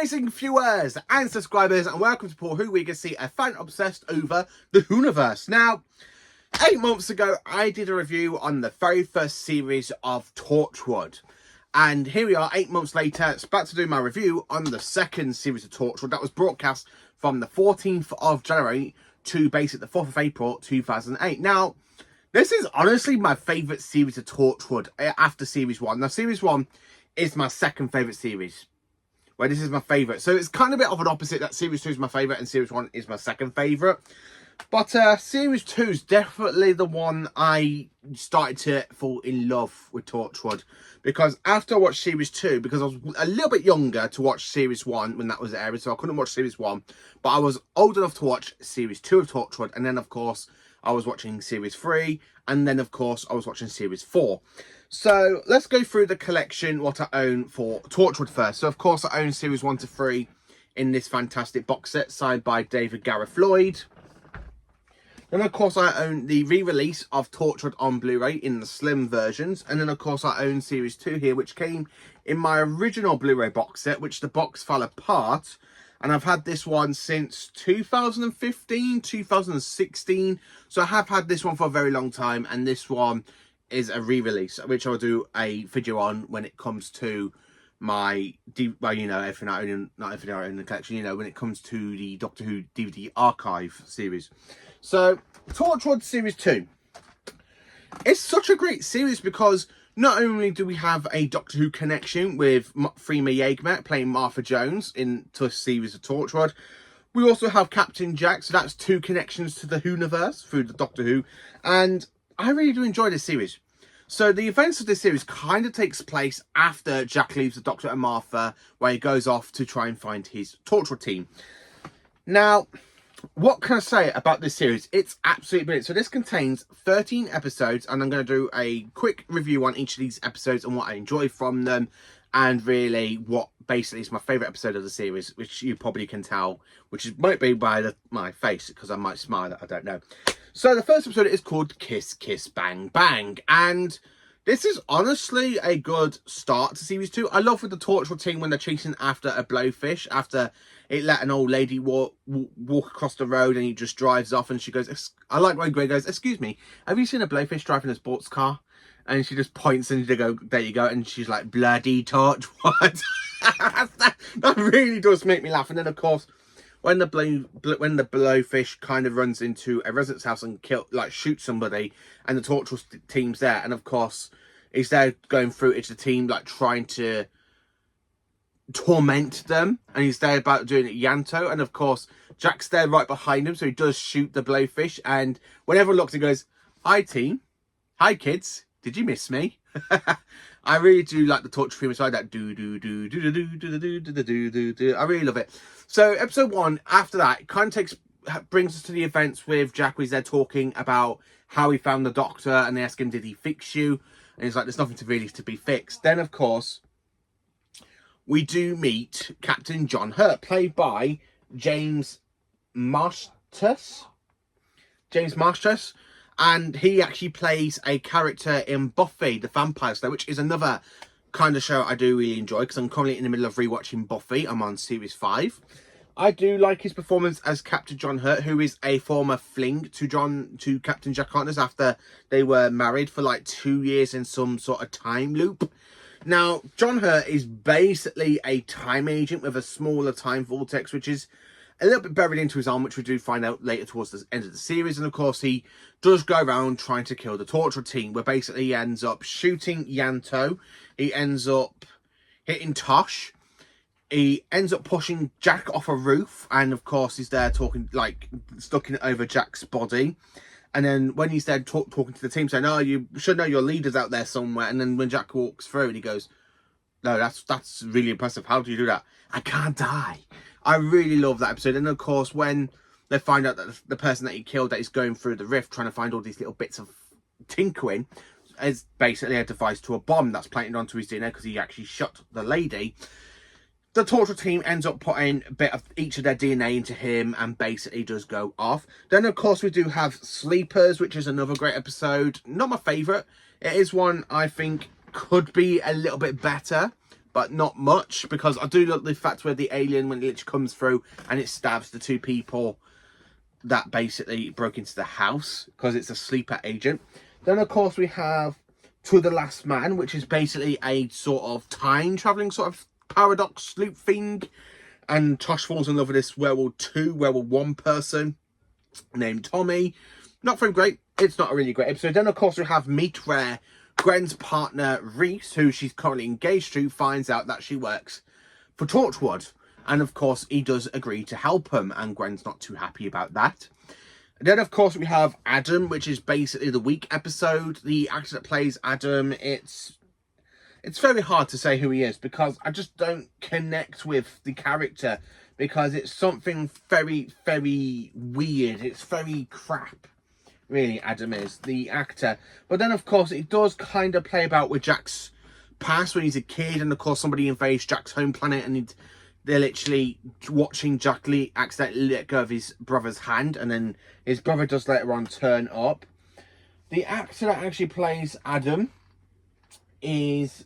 amazing viewers and subscribers, and welcome to PaulWho, where you can see a fan obsessed over the Whoniverse. Now, 8 months ago, I did a review on the very first series of Torchwood. And here we are, 8 months later, it's about to do my review on the second series of Torchwood that was broadcast from the 14th of January to basically the 4th of April 2008. Now, this is honestly my favourite series of Torchwood after Series 1. Now, Series 1 is my second favourite series, where this is my favourite. So it's kind of a bit of an opposite, that Series 2 is my favourite and Series 1 is my second favourite. But Series 2 is definitely the one I started to fall in love with Torchwood. Because after I watched Series 2, because I was a little bit younger to watch Series 1 when that was aired, so I couldn't watch Series 1. But I was old enough to watch Series 2 of Torchwood, and then of course I was watching Series 3, and then of course I was watching Series 4. So let's go through the collection, what I own for Torchwood first. So of course I own Series 1 to 3 in this fantastic box set signed by David Gareth Lloyd. Then of course I own the re-release of Torchwood on Blu-ray in the slim versions. And then of course I own Series 2 here, which came in my original Blu-ray box set, which the box fell apart. And I've had this one since 2015, 2016. So I have had this one for a very long time. And this one is a re-release, which I'll do a video on when it comes to my, well, you know, everything I own, not everything I own in the collection, you know, when it comes to the Doctor Who DVD archive series. So, Torchwood Series 2. It's such a great series because not only do we have a Doctor Who connection with Freema Yeagemet playing Martha Jones in the series of Torchwood, we also have Captain Jack, so that's 2 connections to the Whoniverse through the Doctor Who, and I really do enjoy this series. So the events of this series kind of takes place after Jack leaves the Doctor and Martha, where he goes off to try and find his Torchwood team. Now, what can I say about this series? It's absolutely brilliant. So this contains 13 episodes, and I'm going to do a quick review on each of these episodes and what I enjoy from them, and really what basically is my favourite episode of the series, which you probably can tell, which might be by my face, because I might smile, I don't know. So the first episode is called Kiss Kiss Bang Bang, and this is honestly a good start to Series 2. I love with the Torchwood team when they're chasing after a blowfish, after it let an old lady walk across the road and he just drives off, and she goes, I like when Greg goes, excuse me, have you seen a blowfish driving a sports car? And she just points and they go, there you go, and she's like, bloody Torchwood. that really does make me laugh. And then of course, when the blowfish kind of runs into a resident's house and shoots somebody, and the Torchwood team's there, and of course he's there going through each of the team, like trying to torment them, and he's there about doing it Yanto, and of course Jack's there right behind him, so he does shoot the blowfish, and when everyone looks, he goes, hi team, hi kids, did you miss me? I really do like the Torchwood theme inside that do do do do do do do do do do do do. I really love it. So episode 1, after that, it kind of brings us to the events with Jack, where he's there talking about how he found the Doctor, and they ask him, did he fix you? And he's like, there's nothing to be fixed. Then of course we do meet Captain John Hurt, played by James Marsters. And he actually plays a character in Buffy the Vampire Slayer, which is another kind of show I do really enjoy, because I'm currently in the middle of rewatching Buffy. I'm on Series 5. I do like his performance as Captain John Hurt, who is a former fling to Captain Jack Harkness after they were married for like 2 years in some sort of time loop. Now, John Hurt is basically a time agent with a smaller time vortex, which is a little bit buried into his arm, which we do find out later towards the end of the series. And of course, he does go around trying to kill the Torchwood team, where basically he ends up shooting Yanto. He ends up hitting Tosh. He ends up pushing Jack off a roof. And of course, he's there talking, like, stuck it over Jack's body. And then when he's there talking to the team, saying, oh, you should know your leader's out there somewhere. And then when Jack walks through and he goes, no, that's really impressive. How do you do that? I can't die. I really love that episode. And of course, when they find out that the person that he killed, that is going through the rift, trying to find all these little bits of tinkering, is basically a device to a bomb that's planted onto his DNA, because he actually shot the lady. The Torchwood team ends up putting a bit of each of their DNA into him, and basically does go off. Then, of course, we do have Sleepers, which is another great episode. Not my favourite. It is one I think could be a little bit better but not much, because I do love the fact where the alien, when it literally comes through and it stabs the two people that basically broke into the house, because it's a sleeper agent. Then, of course, we have To the Last Man, which is basically a sort of time-travelling sort of paradox loop thing. And Tosh falls in love with this Werewolf 1 person named Tommy. Not very great. It's not a really great episode. Then, of course, we have Meet, where Gwen's partner, Reese, who she's currently engaged to, finds out that she works for Torchwood. And, of course, he does agree to help him, and Gwen's not too happy about that. And then, of course, we have Adam, which is basically the week episode. The actor that plays Adam, it's very hard to say who he is, because I just don't connect with the character, because it's something very, very weird. It's very crap, really, Adam is, the actor. But then, of course, it does kind of play about with Jack's past when he's a kid, and, of course, somebody invades Jack's home planet, and they're literally watching Jack accidentally let go of his brother's hand, and then his brother does later on turn up. The actor that actually plays Adam is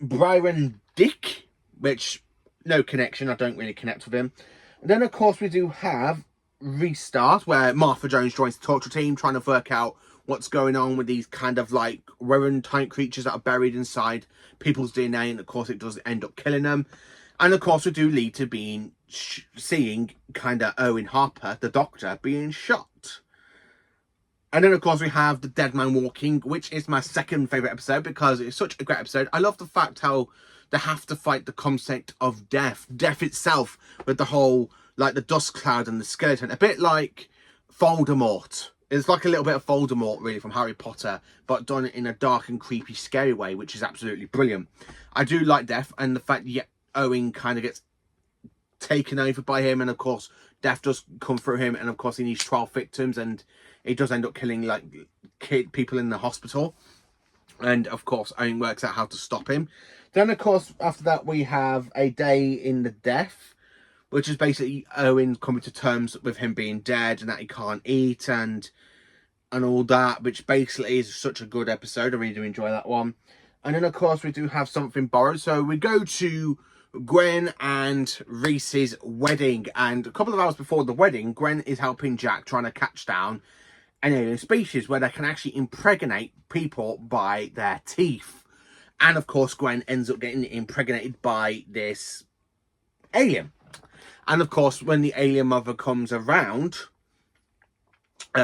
Byron Dick, which, no connection, I don't really connect with him. And then, of course, we do have Restart, where Martha Jones joins the torture team, trying to work out what's going on with these kind of like rodent-type creatures that are buried inside people's DNA, and of course it does end up killing them. And of course we do lead to seeing kind of Owen Harper, the Doctor, being shot. And then, of course, we have The Dead Man Walking, which is my second favourite episode, because it's such a great episode. I love the fact how they have to fight the concept of death. Death itself, with the whole, like, the dust cloud and the skeleton. A bit like Voldemort. It's like a little bit of Voldemort, really, from Harry Potter, but done in a dark and creepy, scary way, which is absolutely brilliant. I do like death, and the fact that Owen kind of gets taken over by him, and, of course, death does come through him, and, of course, he needs 12 victims, and he does end up killing, like, people in the hospital. And, of course, Owen works out how to stop him. Then, of course, after that, we have A Day in the Death, which is basically Owen coming to terms with him being dead and that he can't eat and all that, which basically is such a good episode. I really do enjoy that one. And then, of course, we do have Something Borrowed. So we go to Gwen and Reese's wedding, and a couple of hours before the wedding, Gwen is helping Jack trying to catch down an alien species where they can actually impregnate people by their teeth. And, of course, Gwen ends up getting impregnated by this alien. And, of course, when the alien mother comes around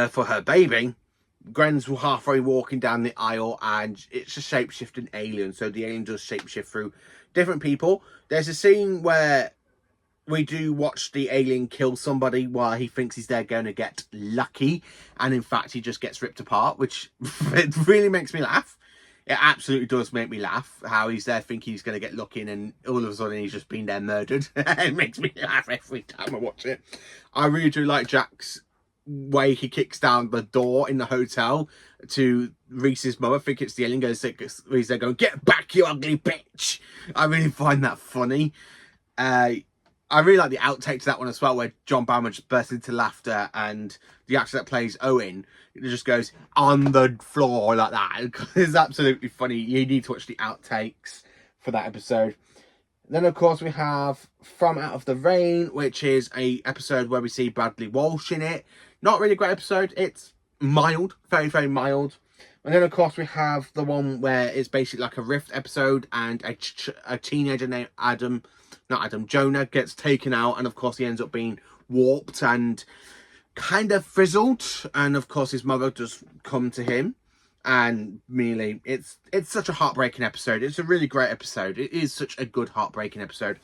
for her baby, Gwen's halfway walking down the aisle, and it's a shape-shifting alien. So the alien does shape-shift through different people. There's a scene where we do watch the alien kill somebody while he thinks he's there going to get lucky. And, in fact, he just gets ripped apart, which it really makes me laugh. It absolutely does make me laugh how he's there thinking he's going to get lucky, and all of a sudden he's just been there murdered. It makes me laugh every time I watch it. I really do like Jack's way he kicks down the door in the hotel to Reese's mother. I think it's the alien goes, he's there going, "Get back, you ugly bitch." I really find that funny. I really like the outtake to that one as well, where John Barrowman just bursts into laughter, and the actor that plays Owen, it just goes on the floor like that. It's absolutely funny. You need to watch the outtakes for that episode. Then, of course, we have From Out of the Rain, which is a episode where we see Bradley Walsh in it. Not really a great episode. It's mild, very, very mild. And then, of course, we have the one where it's basically like a Rift episode, and a teenager named Jonah gets taken out, and, of course, he ends up being warped and kind of frizzled. And, of course, his mother does come to him. And really, it's such a heartbreaking episode. It's a really great episode. It is such a good heartbreaking episode.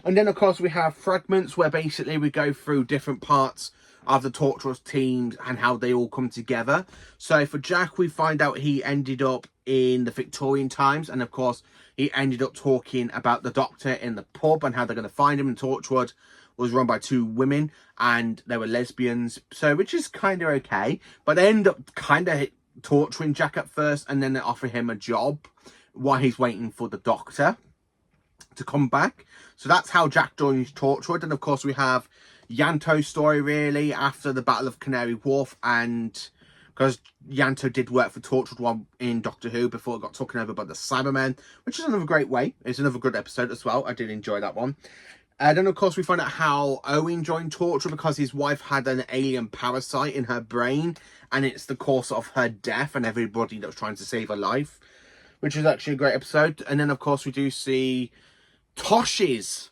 And then, of course, we have Fragments, where basically we go through different parts of the Torchwood teams and how they all come together. So for Jack, we find out he ended up in the Victorian times, and of course he ended up talking about the Doctor in the pub and how they're going to find him. And Torchwood was run by two women, and they were lesbians, so which is kind of okay, but they end up kind of torturing Jack at first, and then they offer him a job while he's waiting for the Doctor to come back. So that's how Jack joins Torchwood. And of course we have Yanto's story, really, after the Battle of Canary Wharf, and because Yanto did work for Torchwood one in Doctor Who before it got taken over by the Cybermen, which is another great way. It's another good episode as well. I did enjoy that one. And then, of course, we find out how Owen joined Torchwood because his wife had an alien parasite in her brain, and it's the cause of her death and everybody that was trying to save her life, which is actually a great episode. And then, of course, we do see Tosh's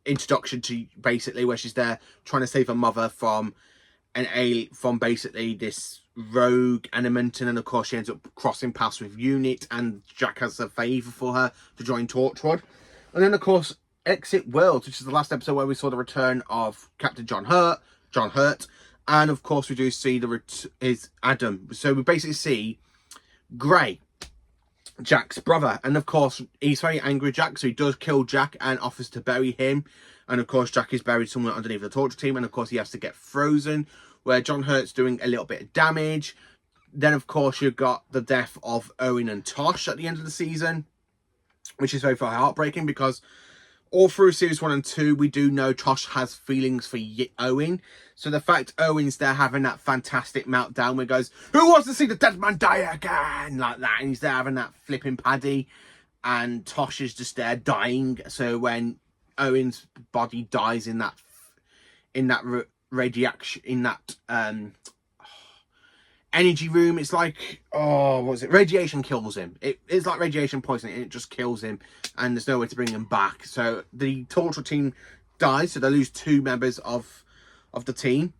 introduction to basically where she's there trying to save her mother from from basically this rogue element, and then of course she ends up crossing paths with Unit, and Jack has a favour for her to join Torchwood. And then of course Exit Worlds, which is the last episode where we saw the return of Captain John Hurt, and of course we do see is Adam. So we basically see Gray, Jack's brother, and of course he's very angry with Jack, so he does kill Jack and offers to bury him. And of course Jack is buried somewhere underneath the torture team, and of course he has to get frozen, where John Hurt's doing a little bit of damage. Then of course you've got the death of Owen and Tosh at the end of the season, which is very, very heartbreaking, because all through series 1 and 2 we do know Tosh has feelings for Owen. So the fact Owen's there having that fantastic meltdown where he goes, "Who wants to see the dead man die again?" like that, and he's there having that flipping paddy, and Tosh is just there dying. So when Owen's body dies in that radiation, in that energy room, it's like, oh, what was it? Radiation kills him. It's like radiation poisoning, and it just kills him, and there's no way to bring him back. So the Torchwood team dies, so they lose 2 members of the team.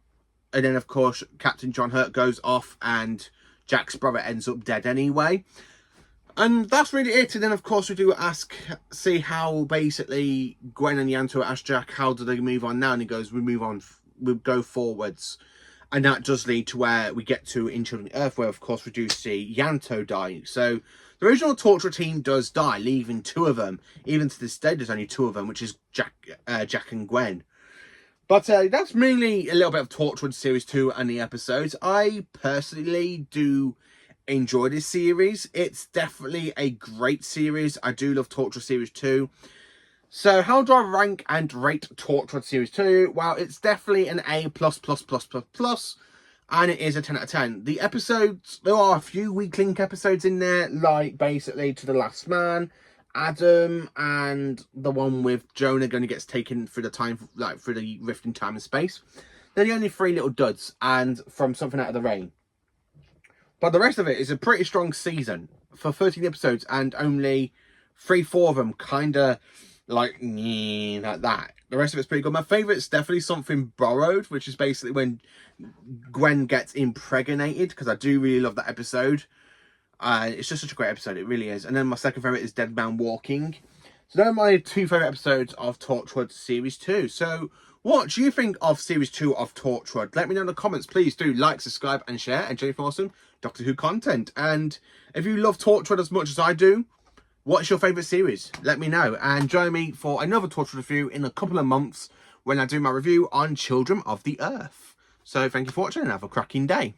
And then of course Captain John Hurt goes off, and Jack's brother ends up dead anyway. And that's really it. And then of course we do see how basically Gwen and Yanto ask Jack, how do they move on now? And he goes, we'll go forwards. And that does lead to where we get to in Children of Earth, where of course we do see Yanto dying. So the original Torchwood team does die, leaving 2 of them. Even to this day there's only 2 of them, which is Jack and Gwen. But that's mainly a little bit of Torchwood Series 2 and the episodes. I personally do enjoy this series. It's definitely a great series. I do love Torchwood Series 2. So how do I rank and rate Torchwood Series 2? Well, it's definitely an A+++++, and it is a 10 out of 10. The episodes, there are a few weak link episodes in there, like basically To the Last Man, Adam, and the one with Jonah going to get taken through the time, like through the rift in time and space. They're the only 3 little duds, and From Something Out of the Rain. But the rest of it is a pretty strong season for 13 episodes, and only 3-4 of them kind of like that. The rest of it's pretty good. My favourite is definitely Something Borrowed, which is basically when Gwen gets impregnated, because I do really love that episode. It's just such a great episode, it really is. And then my second favourite is Dead Man Walking. So those are my 2 favourite episodes of Torchwood Series 2. So what do you think of Series 2 of Torchwood? Let me know in the comments. Please do like, subscribe and share. And Jenny for awesome Doctor Who content. And if you love Torchwood as much as I do, what's your favourite series? Let me know. And join me for another Torchwood review in a couple of months when I do my review on Children of the Earth. So thank you for watching and have a cracking day.